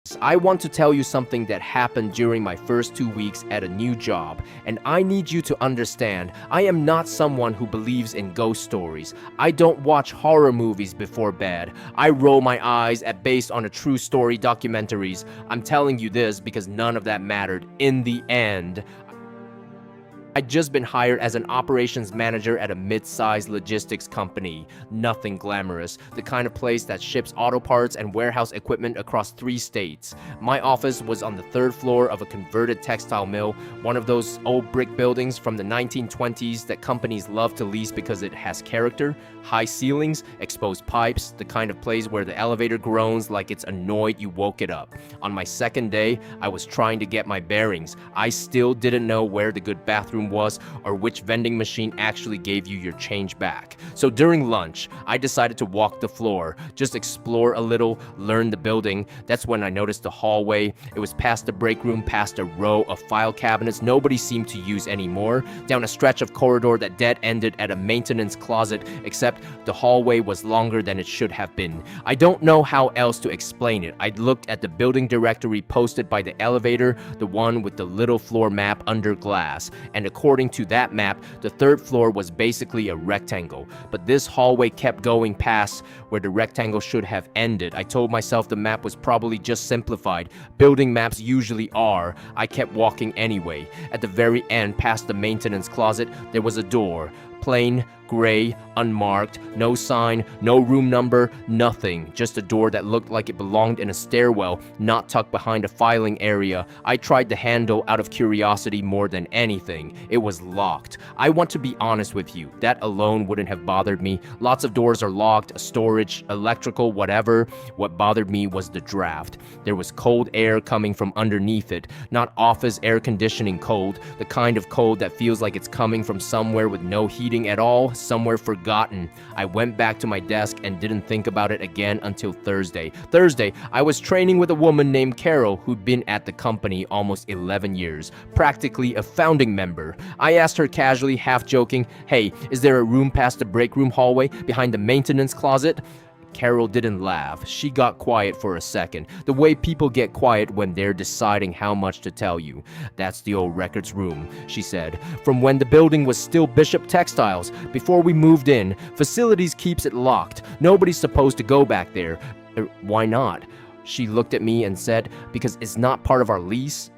I want to tell you something that happened during my first 2 weeks at a new job, and I need you to understand I am not someone who believes in ghost stories. I don't watch horror movies before bed. I roll my eyes at based on a true story documentaries. I'm telling you this because none of that mattered in the end. I'd just been hired as an operations manager at a mid-sized logistics company. Nothing glamorous, the kind of place that ships auto parts and warehouse equipment across 3 states. My office was on the 3rd floor of a converted textile mill, one of those old brick buildings from the 1920s that companies love to lease because it has character, high ceilings, exposed pipes, the kind of place where the elevator groans like it's annoyed you woke it up. On my 2nd day, I was trying to get my bearings. I still didn't know where the good bathroom was or which vending machine actually gave you your change back. So during lunch, I decided to walk the floor, just explore a little, learn the building. That's when I noticed the hallway. It was past the break room, past a row of file cabinets nobody seemed to use anymore, down a stretch of corridor that dead-ended at a maintenance closet, except the hallway was longer than it should have been. I don't know how else to explain it. I looked at the building directory posted by the elevator, the one with the little floor map under glass, and according to that map, the 3rd floor was basically a rectangle, but this hallway kept going past where the rectangle should have ended. I told myself the map was probably just simplified. Building maps usually are. I kept walking anyway. At the very end, past the maintenance closet, there was a door. Plain, gray, unmarked, no sign, no room number, nothing. Just a door that looked like it belonged in a stairwell, not tucked behind a filing area. I tried the handle out of curiosity more than anything. It was locked. I want to be honest with you, that alone wouldn't have bothered me. Lots of doors are locked, storage, electrical, whatever. What bothered me was the draft. There was cold air coming from underneath it, not office air conditioning cold, the kind of cold that feels like it's coming from somewhere with no heating at all, somewhere forgotten. I went back to my desk and didn't think about it again until Thursday. I was training with a woman named Carol who'd been at the company almost 11 years, practically a founding member. I asked her casually, half joking, "Hey, is there a room past the break room hallway behind the maintenance closet?" Carol didn't laugh. She got quiet for a second, the way people get quiet when they're deciding how much to tell you. "That's the old records room," she said, "from when the building was still Bishop Textiles. Before we moved in, facilities keeps it locked. Nobody's supposed to go back there." "Why not?" She looked at me and said, "Because it's not part of our lease."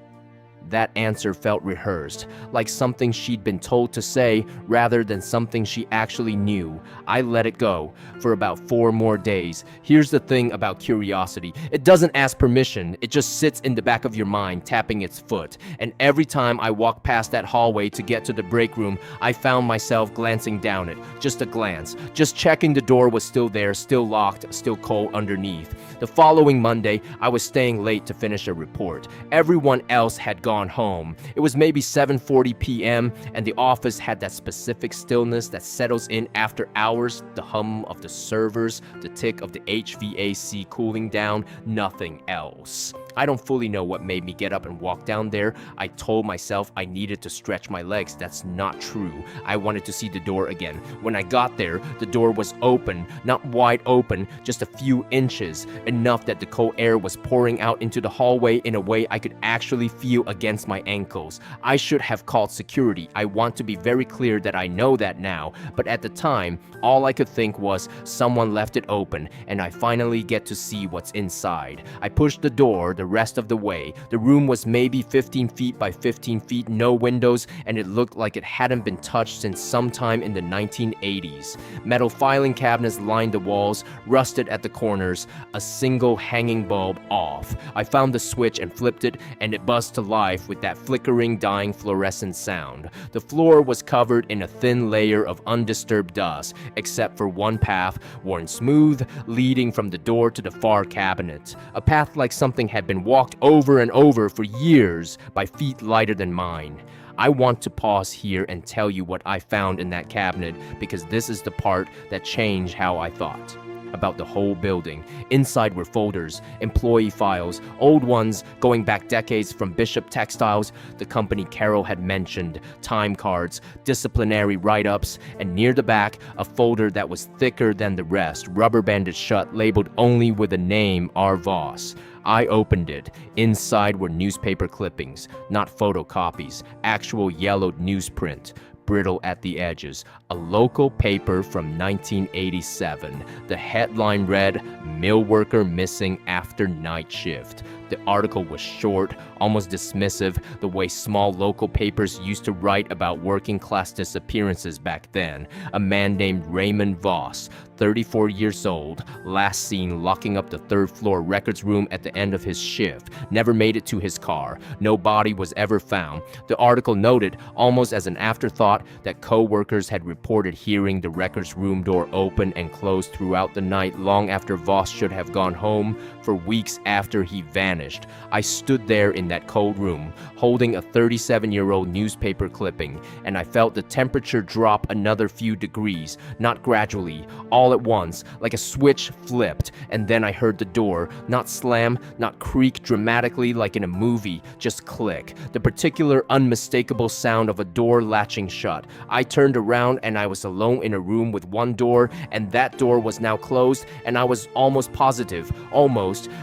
That answer felt rehearsed, like something she'd been told to say rather than something she actually knew. I let it go for about 4 more days. Here's the thing about curiosity. It doesn't ask permission. It just sits in the back of your mind, tapping its foot. And every time I walked past that hallway to get to the break room, I found myself glancing down it. Just a glance. Just checking the door was still there, still locked, still cold underneath. The following Monday, I was staying late to finish a report. Everyone else had gone home. It was maybe 7:40 p.m. and the office had that specific stillness that settles in after hours, the hum of the servers, the tick of the HVAC cooling down, nothing else. I don't fully know what made me get up and walk down there. I told myself I needed to stretch my legs. That's not true. I wanted to see the door again. When I got there, the door was open, not wide open, just a few inches, enough that the cold air was pouring out into the hallway in a way I could actually feel against my ankles. I should have called security. I want to be very clear that I know that now, but at the time, all I could think was someone left it open, and I finally get to see what's inside. I pushed the door the rest of the way. The room was maybe 15 feet by 15 feet, no windows, and it looked like it hadn't been touched since sometime in the 1980s. Metal filing cabinets lined the walls, rusted at the corners, a single hanging bulb off. I found the switch and flipped it, and it buzzed to life with that flickering, dying fluorescent sound. The floor was covered in a thin layer of undisturbed dust, except for one path, worn smooth, leading from the door to the far cabinet. A path like something had been walked over and over for years by feet lighter than mine. I want to pause here and tell you what I found in that cabinet, because this is the part that changed how I thought. about the whole building. Inside were folders, employee files, old ones going back decades from Bishop Textiles, the company Carol had mentioned, time cards, disciplinary write-ups, and near the back, a folder that was thicker than the rest, rubber-banded shut, labeled only with the name R. Voss. I opened it. Inside were newspaper clippings, not photocopies, actual yellowed newsprint, brittle at the edges. A local paper from 1987. The headline read, "Mill Worker Missing After Night Shift." The article was short, almost dismissive, the way small local papers used to write about working class disappearances back then. A man named Raymond Voss, 34 years old, last seen locking up the third floor records room at the end of his shift, never made it to his car. No body was ever found. The article noted, almost as an afterthought, that co-workers had reported hearing the records room door open and close throughout the night long after Voss should have gone home, for weeks after he vanished. I stood there in that cold room, holding a 37-year-old newspaper clipping, and I felt the temperature drop another few degrees, not gradually, all at once, like a switch flipped, and then I heard the door, not slam, not creak dramatically like in a movie, just click, the particular unmistakable sound of a door latching shut. I turned around and I was alone in a room with one door, and that door was now closed, and I was almost positive,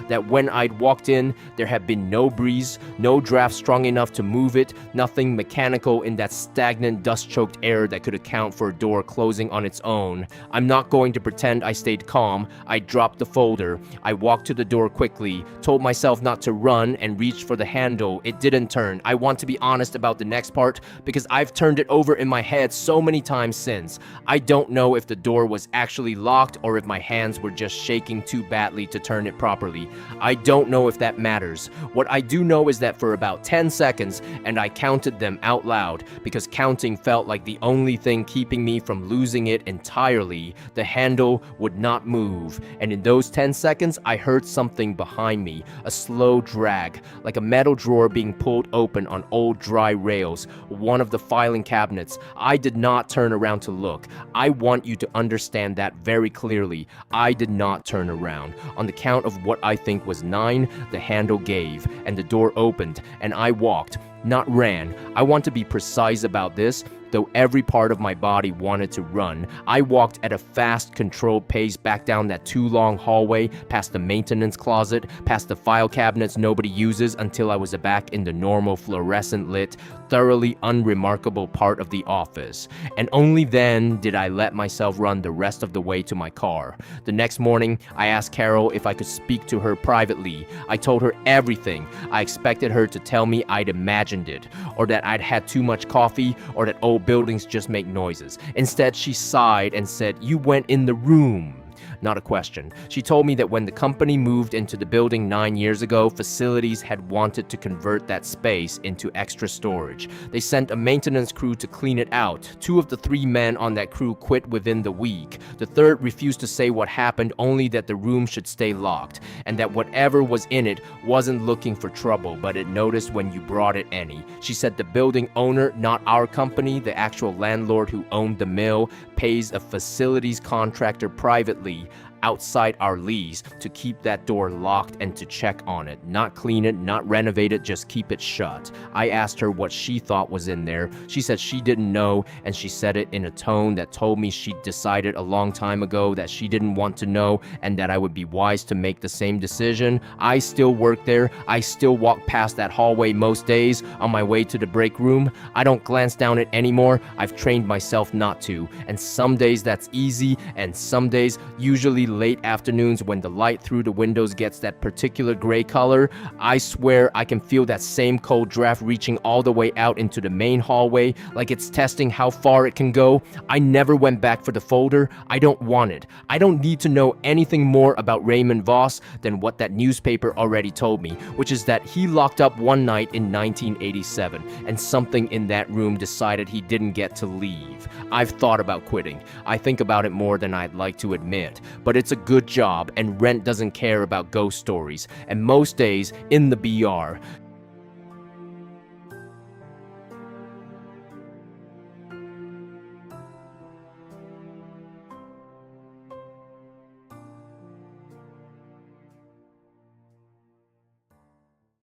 that when I'd walked in, there had been no breeze, no draft strong enough to move it, nothing mechanical in that stagnant, dust-choked air that could account for a door closing on its own. I'm not going to pretend I stayed calm. I dropped the folder. I walked to the door quickly, told myself not to run, and reached for the handle. It didn't turn. I want to be honest about the next part because I've turned it over in my head so many times since. I don't know if the door was actually locked or if my hands were just shaking too badly to turn it properly. I don't know if that matters. What I do know is that for about 10 seconds, and I counted them out loud because counting felt like the only thing keeping me from losing it entirely, the handle would not move. And in those 10 seconds, I heard something behind me, a slow drag, like a metal drawer being pulled open on old dry rails, one of the filing cabinets. I did not turn around to look. I want you to understand that very clearly. I did not turn around. On the count of what I think was 9, the handle gave, and the door opened, and I walked, not ran. I want to be precise about this. Though every part of my body wanted to run, I walked at a fast, controlled pace back down that too long hallway, past the maintenance closet, past the file cabinets nobody uses until I was back in the normal fluorescent-lit, thoroughly unremarkable part of the office. And only then did I let myself run the rest of the way to my car. The next morning, I asked Carol if I could speak to her privately. I told her everything. I expected her to tell me I'd imagined it, or that I'd had too much coffee, or that old buildings just make noises. Instead, she sighed and said, "You went in the room." Not a question. She told me that when the company moved into the building 9 years ago, facilities had wanted to convert that space into extra storage. They sent a maintenance crew to clean it out. 2 of the 3 men on that crew quit within the week. The third refused to say what happened, only that the room should stay locked, and that whatever was in it wasn't looking for trouble, but it noticed when you brought it any. She said the building owner, not our company, the actual landlord who owned the mill, pays a facilities contractor privately outside our lease to keep that door locked and to check on it. Not clean it, not renovate it, just keep it shut. I asked her what she thought was in there. She said she didn't know, and she said it in a tone that told me she'd decided a long time ago that she didn't want to know and that I would be wise to make the same decision. I still work there. I still walk past that hallway most days on my way to the break room. I don't glance down it anymore. I've trained myself not to. And some days that's easy, and some days, usually late afternoons when the light through the windows gets that particular gray color, I swear I can feel that same cold draft reaching all the way out into the main hallway, like it's testing how far it can go. I never went back for the folder. I don't want it. I don't need to know anything more about Raymond Voss than what that newspaper already told me, which is that he locked up one night in 1987, and something in that room decided he didn't get to leave. I've thought about quitting. I think about it more than I'd like to admit, but it's a good job, and rent doesn't care about ghost stories, and most days in the BR,